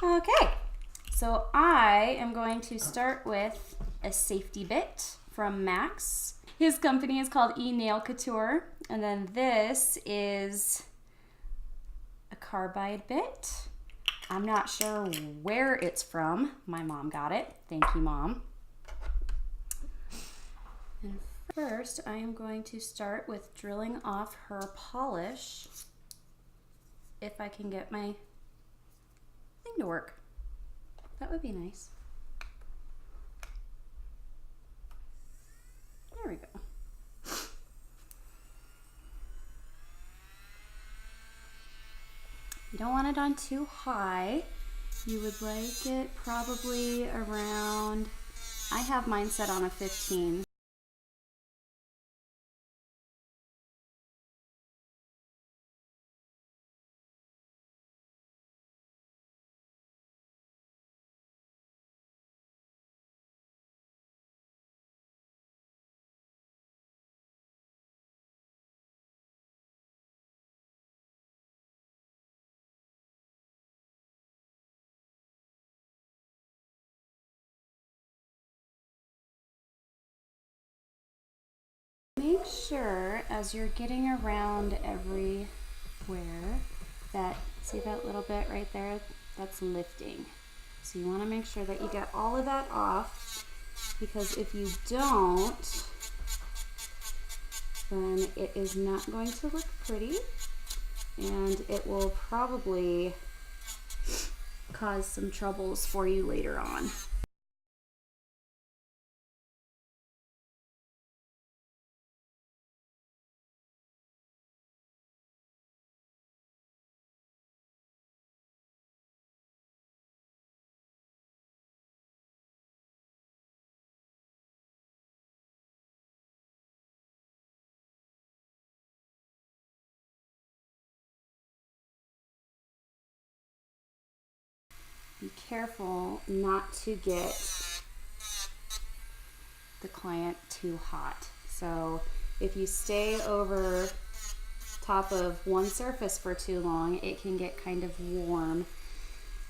Okay, so I am going to start with a safety bit from Max. His company is called E-Nail Couture, and then this is a carbide bit. I'm not sure where it's from. My mom got it. Thank you, Mom. And first, I am going to start with drilling off her polish, if I can get my thing to work. That would be nice. There we go. You don't want it on too high. You would like it probably around, I have mine set on a 15. Make sure as you're getting around everywhere that, see that little bit right there? That's lifting. So you want to make sure that you get all of that off, because if you don't, then it is not going to look pretty, and it will probably cause some troubles for you later on. Be careful not to get the client too hot. So if you stay over top of one surface for too long, it can get kind of warm.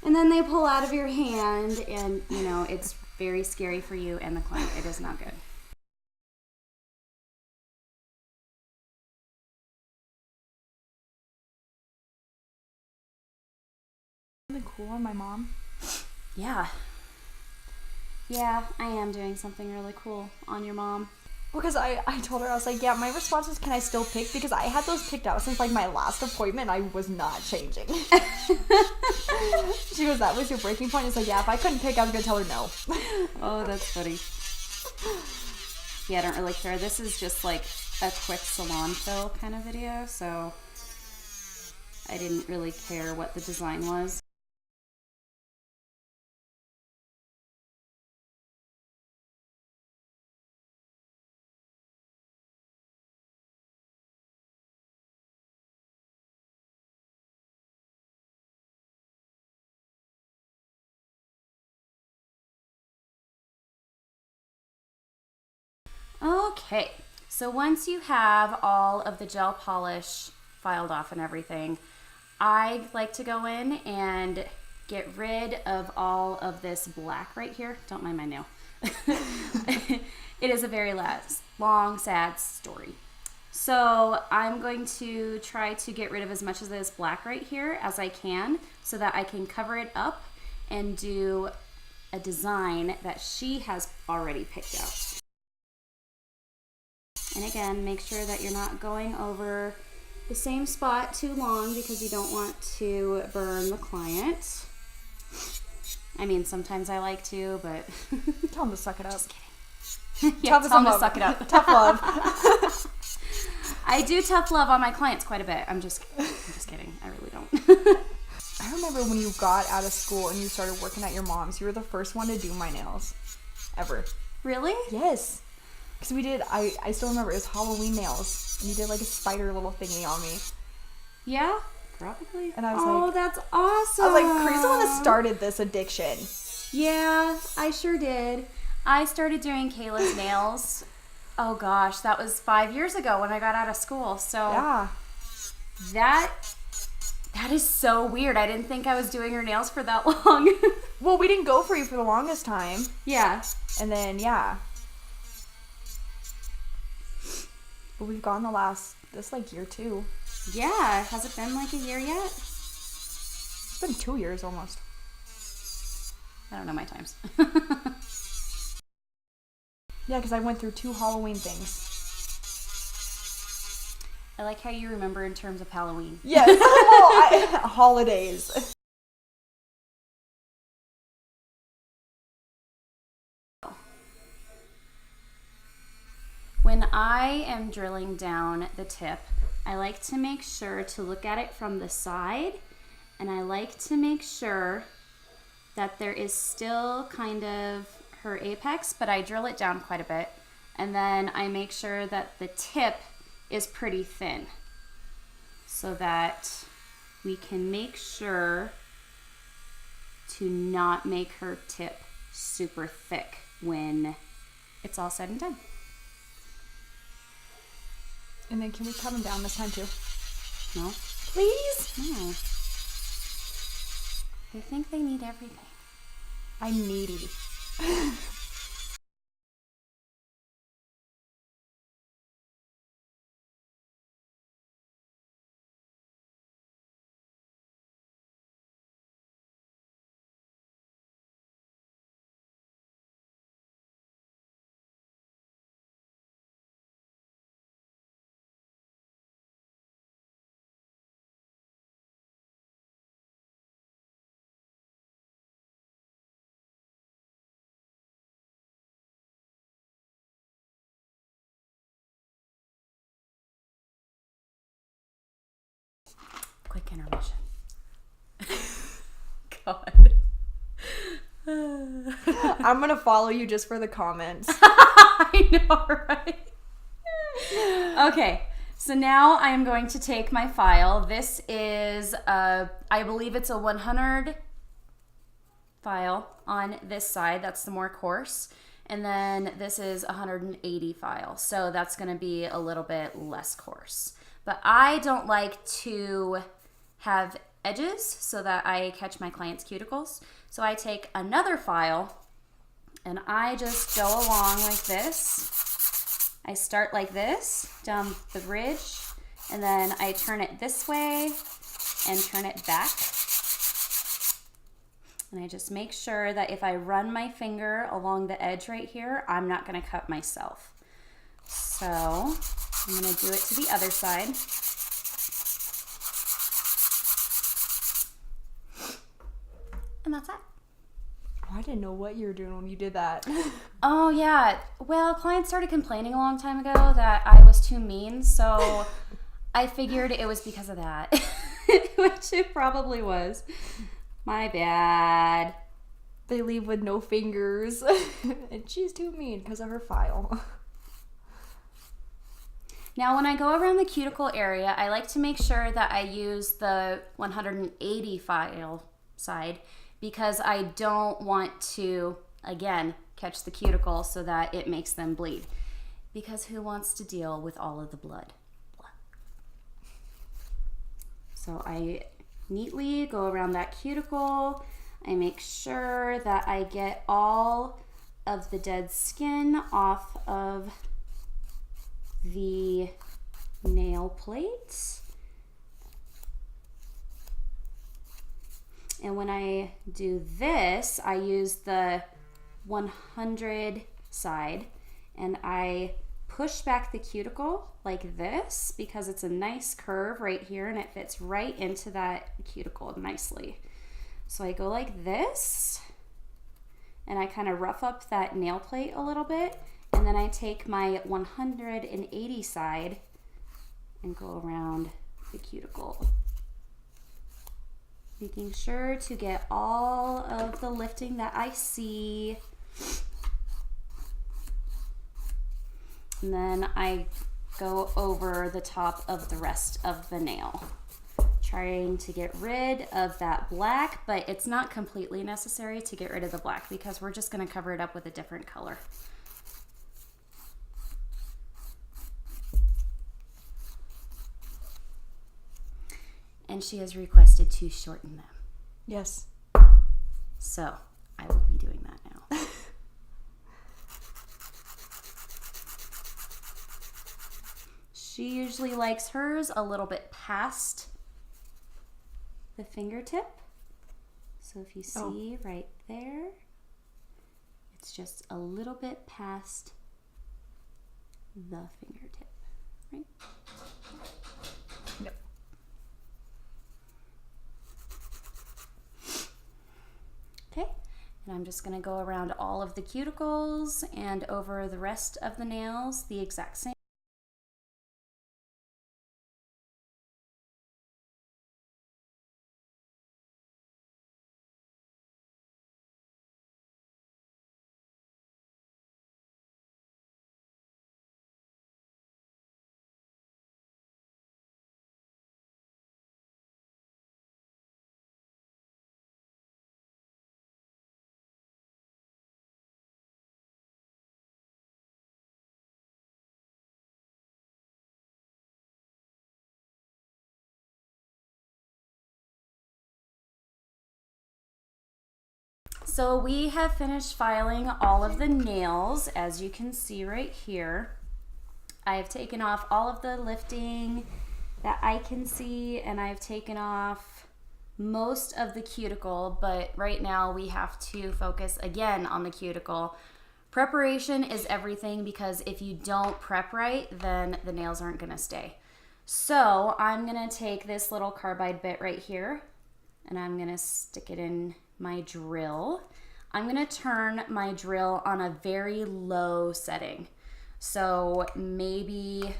And then they pull out of your hand, and you know, it's very scary for you and the client. It is not good. Something cool on my mom? Yeah, I am doing something really cool on your mom. Because I told her, I was like, yeah, my response is, can I still pick? Because I had those picked out since like my last appointment. I was not changing. She goes, that was your breaking point? It's like, yeah, if I couldn't pick, I was going to tell her no. Oh, that's funny. Yeah, I don't really care. This is just like a quick salon fill kind of video, so I didn't really care what the design was. Okay, so once you have all of the gel polish filed off and everything, I like to go in and get rid of all of this black right here. Don't mind my nail. It is a very long, sad story. So I'm going to try to get rid of as much of this black right here as I can, so that I can cover it up and do a design that she has already picked out. And again, make sure that you're not going over the same spot too long, because you don't want to burn the client. I mean, sometimes I like to, but Tell him to suck it up. just kidding. Yeah, tell them to suck it up. Tough love. I do tough love on my clients quite a bit. I'm just kidding. I really don't. I remember when you got out of school and you started working at your mom's, you were the first one to do my nails. Ever. Really? Yes. Because we did, I still remember, it was Halloween nails. And you did like a spider little thingy on me. Yeah, probably. And I was like, that's awesome. I was like, Cree's the one that started this addiction. Yeah, I sure did. I started doing Kayla's nails. Oh gosh, that was 5 years ago when I got out of school. So Yeah. that That is so weird. I didn't think I was doing her nails for that long. Well, we didn't go for you for the longest time. Yeah. And then, yeah. But we've gone this like year 2. Yeah. Has it been like a year yet? It's been 2 years almost. I don't know my times. Yeah, because I went through 2 Halloween things. I like how you remember in terms of Halloween. Yes. Holidays. When I am drilling down the tip, I like to make sure to look at it from the side, and I like to make sure that there is still kind of her apex, but I drill it down quite a bit, and then I make sure that the tip is pretty thin so that we can make sure to not make her tip super thick when it's all said and done. And then can we cut them down this time too? No? Please? No. They think they need everything. I'm needy. Quick intermission. God. I'm gonna follow you just for the comments. I know, right? Okay, so now I am going to take my file. This is, I believe it's a 100 file on this side. That's the more coarse. And then this is 180 file. So that's going to be a little bit less coarse. But I don't like to have edges so that I catch my client's cuticles. So I take another file and I just go along like this. I start like this down the ridge, and then I turn it this way and turn it back. And I just make sure that if I run my finger along the edge right here, I'm not going to cut myself. So I'm going to do it to the other side. And that's it. Oh, I didn't know what you were doing when you did that. Oh, yeah. Well, clients started complaining a long time ago that I was too mean, so I figured it was because of that, which it probably was. My bad. They leave with no fingers, and she's too mean because of her file. Now, when I go around the cuticle area, I like to make sure that I use the 180 file side because I don't want to, again, catch the cuticle so that it makes them bleed. Because who wants to deal with all of the blood? So I neatly go around that cuticle. I make sure that I get all of the dead skin off of the nail plate. And when I do this, I use the 100 side and I push back the cuticle like this because it's a nice curve right here and it fits right into that cuticle nicely. So I go like this and I kind of rough up that nail plate a little bit, and then I take my 180 side and go around the cuticle, making sure to get all of the lifting that I see. And then I go over the top of the rest of the nail, trying to get rid of that black, but it's not completely necessary to get rid of the black because we're just going to cover it up with a different color. and she has requested to shorten them. Yes. So I will be doing that now. She usually likes hers a little bit past the fingertip. So if you see right there, it's just a little bit past the fingertip, right? Yep. Okay, and I'm just gonna go around all of the cuticles and over the rest of the nails the exact same. So we have finished filing all of the nails, as you can see right here. I have taken off all of the lifting that I can see, and I've taken off most of the cuticle, but right now we have to focus again on the cuticle. Preparation is everything, because if you don't prep right, then the nails aren't gonna stay. So I'm gonna take this little carbide bit right here, and I'm gonna stick it in my drill. I'm gonna turn my drill on a very low setting. So maybe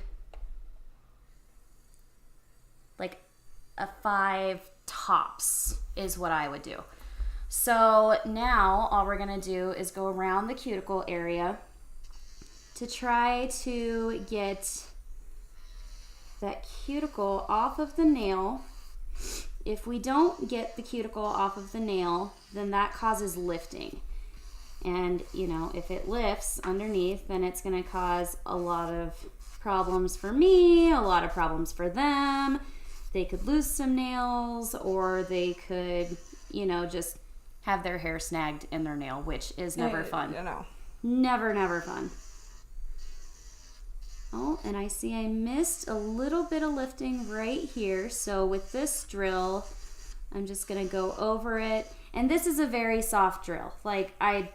like a 5 tops is what I would do. So now all we're gonna do is go around the cuticle area to try to get that cuticle off of the nail. If we don't get the cuticle off of the nail, then that causes lifting. And, you know, if it lifts underneath, then it's going to cause a lot of problems for me, a lot of problems for them. They could lose some nails, or they could, you know, just have their hair snagged in their nail, which is never fun. No. Never, never fun. Oh, and I see I missed a little bit of lifting right here. So with this drill, I'm just going to go over it. And this is a very soft drill. Like, I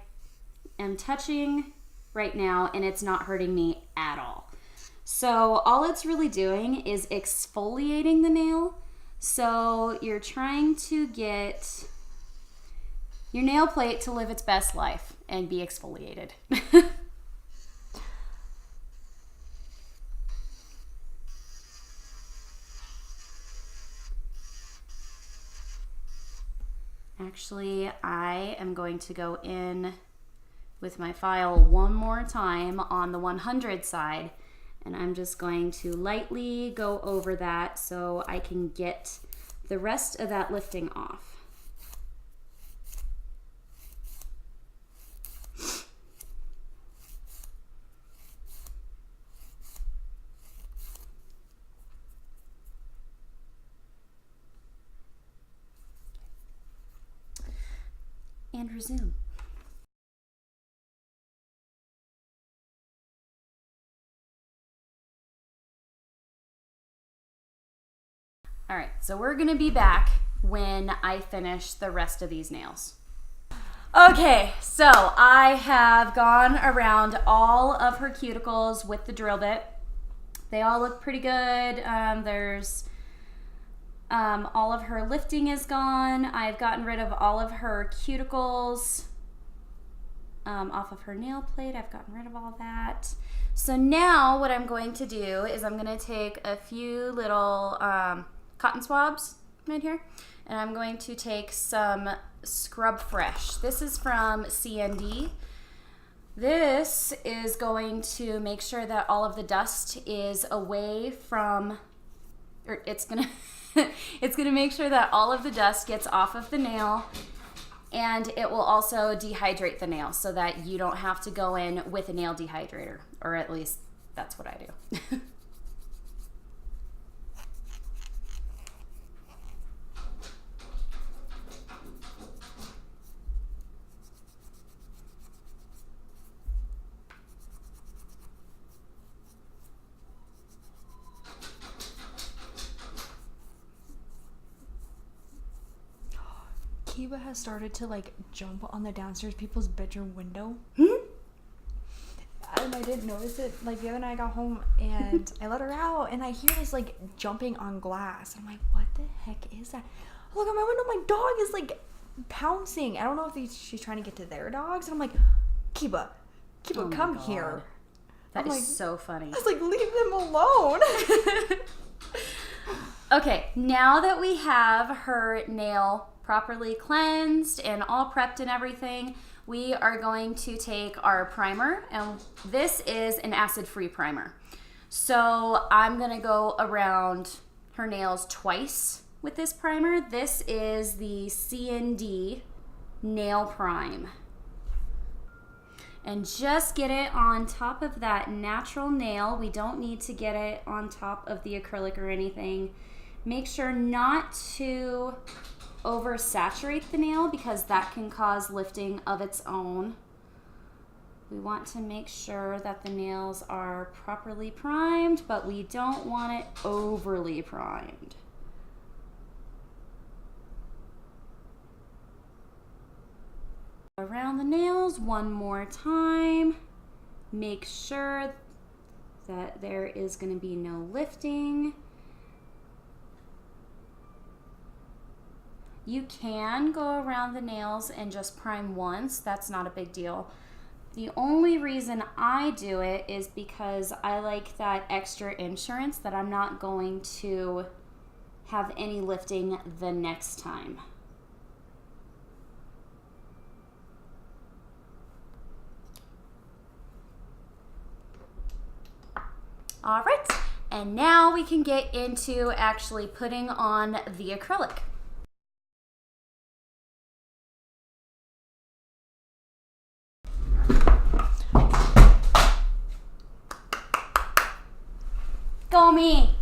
am touching right now, and it's not hurting me at all. So all it's really doing is exfoliating the nail. So you're trying to get your nail plate to live its best life and be exfoliated. Actually, I am going to go in with my file one more time on the 100 side, and I'm just going to lightly go over that so I can get the rest of that lifting off. And resume. All right, so we're gonna be back when I finish the rest of these nails. Okay, so I have gone around all of her cuticles with the drill bit. They all look pretty good. All of her lifting is gone. I've gotten rid of all of her cuticles off of her nail plate. I've gotten rid of all that. So now what I'm going to do is I'm going to take a few little cotton swabs right here, and I'm going to take some Scrub Fresh. This is from CND. This is going to make sure that all of the dust is away from, or it's going to it's going to make sure that all of the dust gets off of the nail, and it will also dehydrate the nail so that you don't have to go in with a nail dehydrator, or at least that's what I do. Kiba has started to like jump on the downstairs people's bedroom window. And I didn't notice it. Like the other night I got home and I let her out and I hear this like jumping on glass. I'm like, what the heck is that? I look out my window, my dog is like pouncing. I don't know if she's trying to get to their dogs. And I'm like, Kiba, Oh my come God. here. That I'm is like, so funny. I was like, leave them alone. Okay, now that we have her nail properly cleansed and all prepped and everything, we are going to take our primer, and this is an acid-free primer. So I'm gonna go around her nails twice with this primer. This is the C&D Nail Prime. And just get it on top of that natural nail. We don't need to get it on top of the acrylic or anything. Make sure not to oversaturate the nail because that can cause lifting of its own. We want to make sure that the nails are properly primed, but we don't want it overly primed. Around the nails one more time. Make sure that there is going to be no lifting. You can go around the nails and just prime once. That's not a big deal. The only reason I do it is because I like that extra insurance that I'm not going to have any lifting the next time. All right, and now we can get into actually putting on the acrylic. Go me!